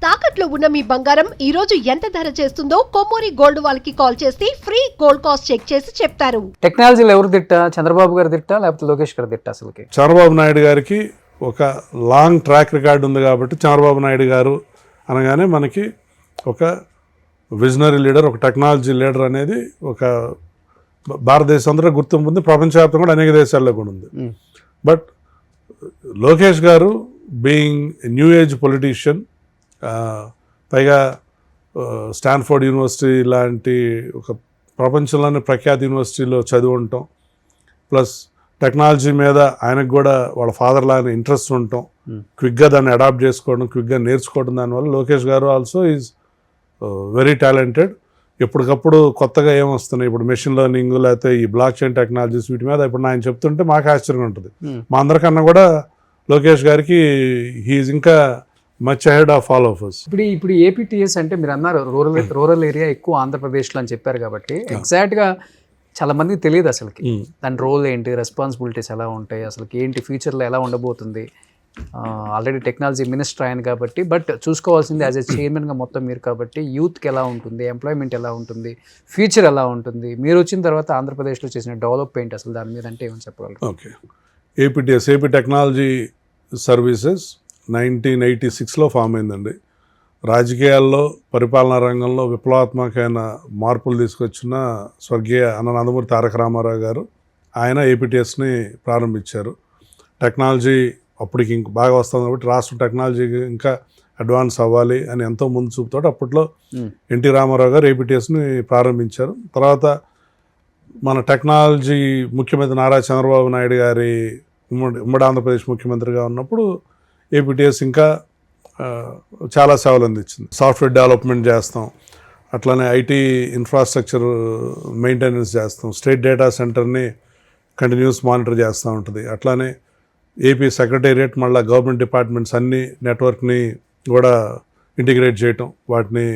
తాకట్లో ఉన్న మీ బంగారం ఈ రోజు ఎంత ధర చేస్తుందో కొమ్మూరి గోల్డ్ వాళ్ళకి కాల్ చేసి ఫ్రీ గోల్డ్ కాస్ట్ చెక్ చేసి చెప్తారు. టెక్నాలజీలో ఎవరు తిట్టా? చంద్రబాబు గారు తిట్టా లేకపోతే లోకేష్ గారు తిట్టా? అసలుకి చంద్రబాబు నాయుడు గారికి ఒక లాంగ్ ట్రాక్ రికార్డు ఉంది కాబట్టి చంద్రబాబు నాయుడు గారు అనగానే మనకి ఒక విజనరీ లీడర్, ఒక టెక్నాలజీ లీడర్ అనేది ఒక భారతదేశం అంతా గుర్తింపు ఉంది, ప్రపంచవ్యాప్తంగా కూడా అనేక దేశాల్లో కూడా ఉంది. బట్ లోకేష్ గారు బీయింగ్ న్యూ ఏజ్ పొలిటీషియన్, పైగా స్టాన్ఫోర్డ్ యూనివర్సిటీ లాంటి ఒక ప్రపంచంలోని ప్రఖ్యాత యూనివర్సిటీలో చదివి ఉండటం, ప్లస్ టెక్నాలజీ మీద ఆయనకు కూడా వాళ్ళ ఫాదర్ లాగా ఇంట్రెస్ట్ ఉండటం, క్విక్గా దాన్ని అడాప్ట్ చేసుకోవడం, క్విక్గా నేర్చుకోవడం, దానివల్ల లోకేష్ గారు ఆల్సో ఈజ్ వెరీ టాలెంటెడ్. ఎప్పటికప్పుడు కొత్తగా ఏమొస్తున్నాయి, ఇప్పుడు మెషిన్ లెర్నింగ్ లేకపోతే ఈ బ్లాక్ చైన్ టెక్నాలజీస్, వీటి మీద ఇప్పుడు ఆయన చెప్తుంటే మాకు ఆశ్చర్యంగా ఉంటుంది. మా అందరికన్నా కూడా లోకేష్ గారికి హీఈస్ ఇంకా much ahead of all of us. ఇప్పుడు ఏపీటీఎస్ అంటే మీరు అన్నారు రూరల్ ఏరియా ఎక్కువ ఆంధ్రప్రదేశ్లో అని చెప్పారు కాబట్టి ఎగ్జాక్ట్గా చాలా మందికి తెలియదు అసలుకి దాని రోల్ ఏంటి, రెస్పాన్సిబిలిటీస్ ఎలా ఉంటాయి, అసలుకి ఏంటి, ఫ్యూచర్లో ఎలా ఉండబోతుంది. ఆల్రెడీ టెక్నాలజీ మినిస్టర్ ఆయన కాబట్టి, బట్ చూసుకోవాల్సింది యాజ్ ఎ చైర్మన్గా మొత్తం మీరు కాబట్టి యూత్కి ఎలా ఉంటుంది, ఎంప్లాయ్మెంట్ ఎలా ఉంటుంది, ఫ్యూచర్ ఎలా ఉంటుంది, మీరు వచ్చిన తర్వాత ఆంధ్రప్రదేశ్లో చేసిన డెవలప్మెంట్ అసలు దాని మీద అంటే ఏమని చెప్పగలరు? Okay, APTS AP technology services 1986లో ఫామ్ అయిందండి. రాజకీయాల్లో, పరిపాలనా రంగంలో విప్లవాత్మకమైన మార్పులు తీసుకొచ్చిన స్వర్గీయ నందమూరి తారక రామారావు గారు ఆయన ఏపీటీఎస్ని ప్రారంభించారు. టెక్నాలజీ అప్పటికి ఇంక బాగా వస్తుంది కాబట్టి రాష్ట్ర టెక్నాలజీ ఇంకా అడ్వాన్స్ అవ్వాలి అని ఎంతో ముందు చూపుతాడు. అప్పట్లో ఎన్టీ రామారావు గారు ఏపీటీఎస్ని ప్రారంభించారు. తర్వాత మన టెక్నాలజీ ముఖ్యమంత్రి నారా చంద్రబాబు నాయుడు గారి ఉమ్మడి ఆంధ్రప్రదేశ్ ముఖ్యమంత్రిగా ఉన్నప్పుడు ఏపీటీఎస్ ఇంకా చాలా సేవలు అందించింది. సాఫ్ట్వేర్ డెవలప్మెంట్ చేస్తాం, అట్లానే ఐటీ ఇన్ఫ్రాస్ట్రక్చర్ మెయింటెనెన్స్ చేస్తాం, స్టేట్ డేటా సెంటర్ని కంటిన్యూస్ మానిటర్ చేస్తూ ఉంటుంది. అట్లానే ఏపీ సెక్రటేరియట్, మళ్ళీ గవర్నమెంట్ డిపార్ట్మెంట్స్ అన్ని నెట్వర్క్ని కూడా ఇంటిగ్రేట్ చేయటం, వాటిని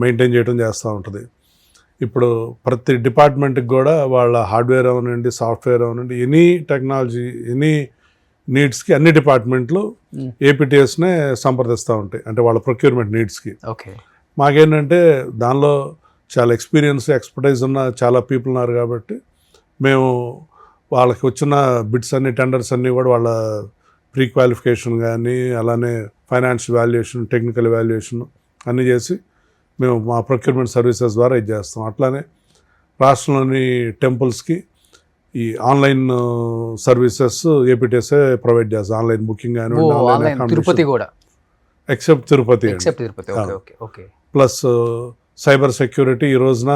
మెయింటైన్ చేయటం చేస్తూ ఉంటుంది. ఇప్పుడు ప్రతి డిపార్ట్మెంట్కి కూడా వాళ్ళ హార్డ్వేర్ అవనండి, సాఫ్ట్వేర్ అవనండి, ఎనీ టెక్నాలజీ, ఎనీ నీడ్స్కి అన్ని డిపార్ట్మెంట్లు ఏపీటీఎస్నే సంప్రదిస్తూ ఉంటాయి, అంటే వాళ్ళ ప్రొక్యూర్మెంట్ నీడ్స్కి. ఓకే, మాకేంటంటే దానిలో చాలా ఎక్స్పర్టైజ్ ఉన్న చాలా పీపుల్ ఉన్నారు కాబట్టి మేము వాళ్ళకి వచ్చిన బిడ్స్ అన్ని, టెండర్స్ అన్నీ కూడా వాళ్ళ ప్రీ క్వాలిఫికేషన్ కానీ, అలానే ఫైనాన్షియల్ వాల్యుయేషన్, టెక్నికల్ వాల్యుయేషన్ అన్నీ చేసి మేము మా ప్రొక్యూర్మెంట్ సర్వీసెస్ ద్వారా ఇది చేస్తాం. అట్లానే రాష్ట్రంలోని టెంపుల్స్కి ఈ ఆన్లైన్ సర్వీసెస్ ఏపీటీఎస్ఏ ప్రొవైడ్ చేస్తాం. ఆన్లైన్ బుకింగ్ కానీ, తిరుపతి కూడా except Tirupati. Plus cyber security ఈ రోజున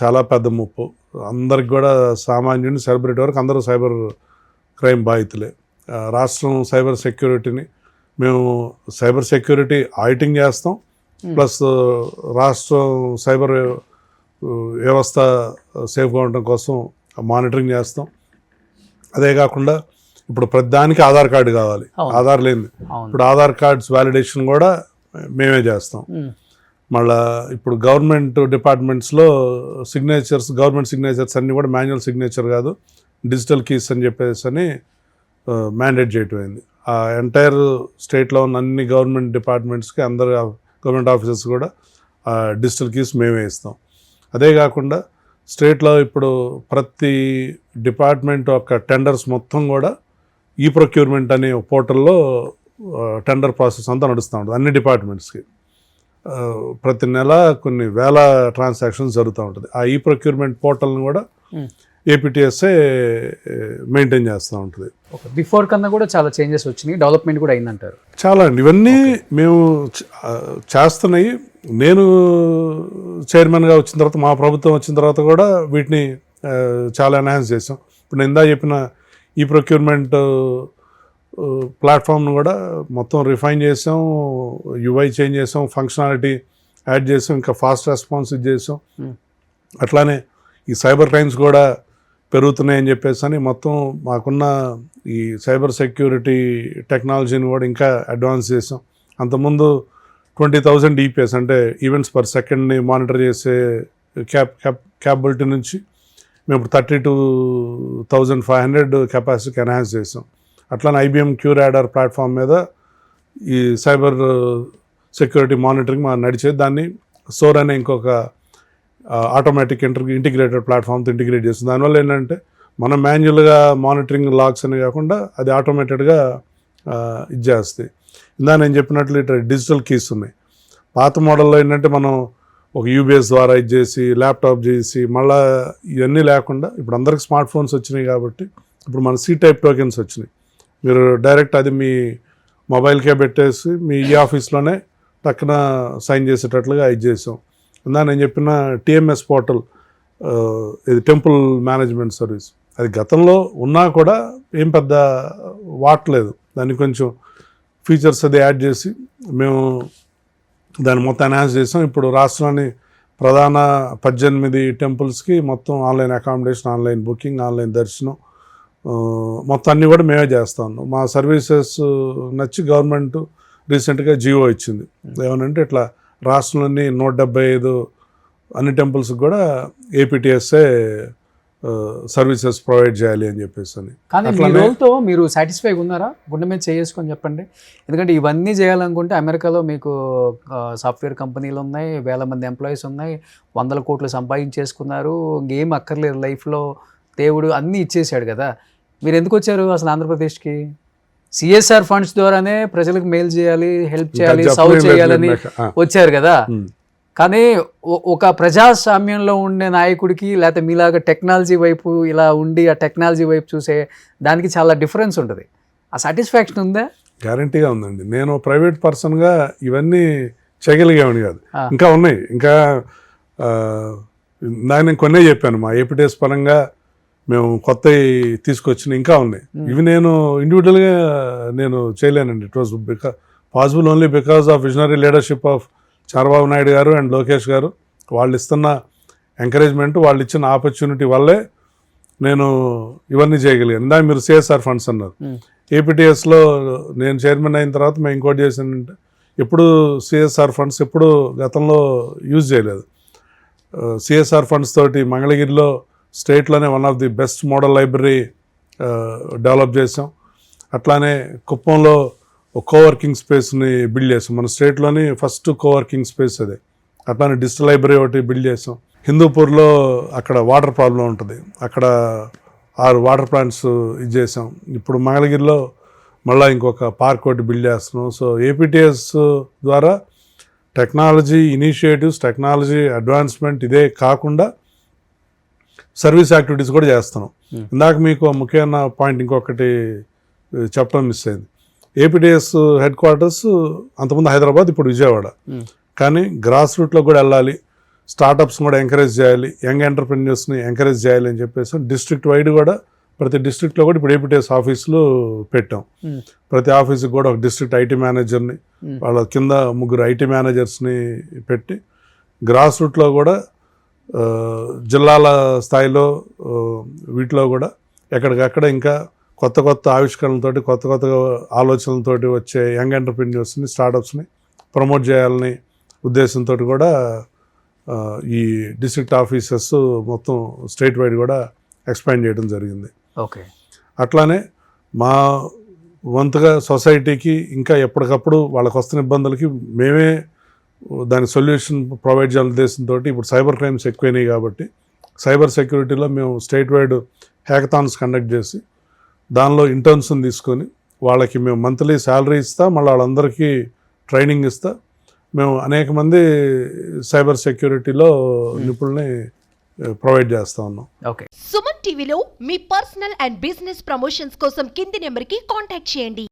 చాలా పెద్ద ముప్పు. అందరికి కూడా సామాన్యుని సెలబ్రిటీ వరకు అందరూ సైబర్ క్రైమ్ బాధితులే. రాష్ట్రం సైబర్ సెక్యూరిటీని మేము సైబర్ సెక్యూరిటీ ఆడిటింగ్ చేస్తాం, ప్లస్ రాష్ట్రం సైబర్ వ్యవస్థ సేఫ్గా ఉండడం కోసం మానిటరింగ్ చేస్తాం. అదే కాకుండా ఇప్పుడు ప్రతిదానికి ఆధార్ కార్డు కావాలి, ఆధార్ లేని ఇప్పుడు ఆధార్ కార్డ్స్ వ్యాలిడేషన్ కూడా మేమే చేస్తాం. మళ్ళీ ఇప్పుడు గవర్నమెంట్ డిపార్ట్మెంట్స్లో గవర్నమెంట్ సిగ్నేచర్స్ అన్నీ కూడా మాన్యువల్ సిగ్నేచర్ కాదు, డిజిటల్ కీస్ అని చెప్పేసి అని మ్యాండేట్ చేయటం అయింది. ఆ ఎంటైర్ స్టేట్లో ఉన్న అన్ని గవర్నమెంట్ డిపార్ట్మెంట్స్కి, అందరు గవర్నమెంట్ ఆఫీసర్స్ కూడా డిజిటల్ కీస్ మేమే ఇస్తాం. అదే కాకుండా స్టేట్లో ఇప్పుడు ప్రతి డిపార్ట్మెంట్ యొక్క టెండర్స్ మొత్తం కూడా ఈ ప్రొక్యూర్మెంట్ అనే పోర్టల్లో టెండర్ ప్రాసెస్ అంతా నడుస్తూ ఉంటుంది. అన్ని డిపార్ట్మెంట్స్కి ప్రతి నెల కొన్ని వేల ట్రాన్సాక్షన్స్ జరుగుతూ ఉంటుంది. ఆ ఈ ప్రొక్యూర్మెంట్ పోర్టల్ని కూడా ఏపీటీఎస్ఏ మెయింటైన్ చేస్తూ ఉంటుంది. బిఫోర్ కన్నా కూడా చాలా చేంజెస్ వచ్చినాయి, డెవలప్మెంట్ కూడా అయిందంటారు. చాలా అండి, ఇవన్నీ మేము చేస్తున్నాయి. నేను చైర్మన్గా వచ్చిన తర్వాత, మా ప్రభుత్వం వచ్చిన తర్వాత కూడా వీటిని చాలా ఎన్హాన్స్ చేసాం. ఇప్పుడు నేను ఇందా చెప్పిన ఈ ప్రొక్యూర్మెంట్ ప్లాట్ఫామ్ను కూడా మొత్తం రిఫైన్ చేసాం, యూఐ చేంజ్ చేసాం, ఫంక్షనాలిటీ యాడ్ చేసాం, ఇంకా ఫాస్ట్ రెస్పాన్స్ ఇది చేసాం. అట్లానే ఈ సైబర్ క్రైమ్స్ కూడా పెరుగుతున్నాయని చెప్పేసి అని మొత్తం మాకున్న ఈ సైబర్ సెక్యూరిటీ టెక్నాలజీని కూడా ఇంకా అడ్వాన్స్ చేసాం. అంతకుముందు 20,000 ఈపీఎస్ అంటే ఈవెంట్స్ పర్ సెకండ్ని మానిటర్ చేసే క్యాపబిలిటీ నుంచి మేము ఇప్పుడు 32,500 కెపాసిటీకి ఎన్హాన్స్ చేసాం. అట్లానే IBM క్యూరాడర్ ప్లాట్ఫామ్ మీద ఈ సైబర్ సెక్యూరిటీ మానిటరింగ్ నడిచేది. దాన్ని సోర్ అనే ఇంకొక ఆటోమేటిక్ ఇంటిగ్రేటెడ్ ప్లాట్ఫామ్తో ఇంటిగ్రేట్ చేస్తుంది. దానివల్ల ఏంటంటే మనం మాన్యువల్గా మానిటరింగ్ లాగ్స్ అని కాకుండా అది ఆటోమేటెడ్గా ఇది చేస్తుంది. ఇందా నేను చెప్పినట్లు ఇట్లా డిజిటల్ కీస్ ఉన్నాయి. పాత మోడల్లో ఏంటంటే మనం ఒక యూబీఎస్ ద్వారా ఇది చేసి ల్యాప్టాప్ చేసి మళ్ళీ ఇవన్నీ లేకుండా ఇప్పుడు అందరికి స్మార్ట్ ఫోన్స్ వచ్చినాయి కాబట్టి ఇప్పుడు మన సి టైప్ టోకెన్స్ వచ్చినాయి. మీరు డైరెక్ట్ అది మీ మొబైల్కే పెట్టేసి మీ ఈ ఆఫీస్లోనే టక్కున సైన్ చేసేటట్లుగా ఇది చేసాం. ఇందా నేను చెప్పిన టిఎంఎస్ పోర్టల్, ఇది టెంపుల్ మేనేజ్మెంట్ సర్వీస్, అది గతంలో ఉన్నా కూడా ఏం పెద్ద వాడలేదు. దాన్ని కొంచెం ఫీచర్స్ అది యాడ్ చేసి మేము దాన్ని మొత్తం ఎన్హాన్స్ చేసాం. ఇప్పుడు రాష్ట్రంలోని ప్రధాన 18 టెంపుల్స్కి మొత్తం online accommodation, online booking, online దర్శనం మొత్తం అన్నీ కూడా మేమే చేస్తా ఉన్నాం. మా సర్వీసెస్ నచ్చి గవర్నమెంట్ రీసెంట్గా జియో ఇచ్చింది. ఏమనంటే ఇట్లా రాష్ట్రంలోని 175 అన్ని టెంపుల్స్కి కూడా ఏపీటీఎస్ఏ సర్వీసెస్ ప్రొవైడ్ చేయాలి అని చెప్పేసి అని. కానీ మీ రోల్తో మీరు సాటిస్ఫైగా ఉన్నారా? గుండె మీద చేసుకొని చెప్పండి. ఎందుకంటే ఇవన్నీ చేయాలనుకుంటే అమెరికాలో మీకు సాఫ్ట్వేర్ కంపెనీలు ఉన్నాయి, వేల మంది ఎంప్లాయీస్ ఉన్నాయి, 100 కోట్లు సంపాదించేసుకున్నారు, ఇంకేం అక్కర్లేదు లైఫ్లో, దేవుడు అన్నీ ఇచ్చేసాడు కదా. మీరు ఎందుకు వచ్చారు అసలు ఆంధ్రప్రదేశ్కి? సిఎస్ఆర్ ఫండ్స్ ద్వారానే ప్రజలకు మేలు చేయాలి, హెల్ప్ చేయాలి, సర్వ్ చేయాలని వచ్చారు కదా. కానీ ఒక ప్రజాస్వామ్యంలో ఉండే నాయకుడికి లేకపోతే మీలాగా టెక్నాలజీ వైపు ఇలా ఉండి ఆ టెక్నాలజీ వైపు చూసే దానికి చాలా డిఫరెన్స్ ఉంటుంది. ఆ సాటిస్ఫాక్షన్ ఉందా? గ్యారంటీగా ఉందండి. నేను ప్రైవేట్ పర్సన్గా ఇవన్నీ చేయగలిగేవాడిని కాదు. ఇంకా ఉన్నాయి. ఇంకా నేను కొన్నే చెప్పాను. మా ఏపీటీఎస్ పరంగా మేము కొత్త తీసుకొచ్చిన ఇంకా ఉన్నాయి. ఇవి నేను ఇండివిజువల్గా నేను చేయలేనండి. It was possible only because of visionary leadership of Chandrababu Naidu garu and Lokesh గారు. వాళ్ళు ఇస్తున్న ఎంకరేజ్మెంట్, వాళ్ళు ఇచ్చిన ఆపర్చునిటీ వల్లే నేను ఇవన్నీ చేయగలిగాను. ఇందాక మీరు సిఎస్ఆర్ ఫండ్స్ అన్నారు. ఏపీటీఎస్లో నేను చైర్మన్ అయిన తర్వాత మేము ఇంకోటి చేసానంటే ఎప్పుడు సిఎస్ఆర్ ఫండ్స్ ఎప్పుడు గతంలో యూజ్ చేయలేదు. సిఎస్ఆర్ ఫండ్స్ తోటి మంగళగిరిలో స్టేట్లోనే one of the best model library develop చేసాం. అట్లానే కుప్పంలో ఒక కోవర్కింగ్ స్పేస్ని బిల్డ్ చేసాం. మన స్టేట్లోని ఫస్ట్ కోవర్కింగ్ స్పేస్ అదే. అట్లానే డిజిటల్ లైబ్రరీ ఒకటి బిల్డ్ చేసాం. హిందూపూర్లో అక్కడ వాటర్ ప్రాబ్లం ఉంటుంది, అక్కడ 6 వాటర్ ప్లాంట్స్ ఇది చేసాం. ఇప్పుడు మంగళగిరిలో మళ్ళీ ఇంకొక పార్క్ ఒకటి బిల్డ్ చేస్తున్నాం. సో ఏపీటీఎస్ ద్వారా టెక్నాలజీ ఇనిషియేటివ్స్, టెక్నాలజీ అడ్వాన్స్మెంట్ ఇదే కాకుండా సర్వీస్ యాక్టివిటీస్ కూడా చేస్తున్నాం. ఇందాక మీకు ముఖ్యమైన పాయింట్ ఇంకొకటి చెప్పడం మిస్ అయింది. ఏపీటీఎస్ హెడ్ క్వార్టర్స్ అంతకుముందు హైదరాబాద్, ఇప్పుడు విజయవాడ. కానీ గ్రాస్ రూట్లో కూడా వెళ్ళాలి, స్టార్టప్స్ కూడా ఎంకరేజ్ చేయాలి, యంగ్ ఎంటర్ప్రెన్యూర్స్ని ఎంకరేజ్ చేయాలి అని చెప్పేసి డిస్ట్రిక్ట్ వైడ్ కూడా ప్రతి డిస్ట్రిక్ట్లో కూడా ఇప్పుడు ఏపీటీఎస్ ఆఫీసులు పెట్టాం. ప్రతి ఆఫీస్కి కూడా ఒక డిస్ట్రిక్ట్ ఐటీ మేనేజర్ని, వాళ్ళ కింద 3 ఐటీ మేనేజర్స్ని పెట్టి గ్రాస్ రూట్లో కూడా జిల్లాల స్థాయిలో వీటిలో కూడా ఎక్కడికక్కడ ఇంకా కొత్త కొత్త ఆవిష్కరణలతోటి, కొత్త కొత్త ఆలోచనలతోటి వచ్చే యంగ్ ఎంటర్ప్రెన్యూర్స్ని, స్టార్టప్స్ని ప్రమోట్ చేయాలని ఉద్దేశంతో కూడా ఈ డిస్ట్రిక్ట్ ఆఫీసెస్ మొత్తం స్టేట్ వైడ్ కూడా ఎక్స్పాండ్ చేయడం జరిగింది. ఓకే. అట్లానే మా వంతుగా సొసైటీకి ఇంకా ఎప్పటికప్పుడు వాళ్ళకు వస్తున్న ఇబ్బందులకి మేమే దాని సొల్యూషన్ ప్రొవైడ్ చేయాలనే ఉద్దేశంతో ఇప్పుడు సైబర్ క్రైమ్స్ ఎక్కువైనాయి కాబట్టి సైబర్ సెక్యూరిటీలో మేము స్టేట్ వైడ్ హ్యాకథాన్స్ కండక్ట్ చేసి దానిలో ఇంటర్న్స్ని తీసుకొని వాళ్ళకి మేము మంత్లీ శాలరీ ఇస్తా, మళ్ళీ వాళ్ళందరికీ ట్రైనింగ్ ఇస్తా. మేము అనేక మంది సైబర్ సెక్యూరిటీలో నిపుణుల్ని ప్రొవైడ్ చేస్తా ఉన్నాం. ఓకే. సుమన్ టీవీలో మీ పర్సనల్ అండ్ బిజినెస్ ప్రమోషన్స్ కోసం కింది నెంబర్కి కాంటాక్ట్ చేయండి.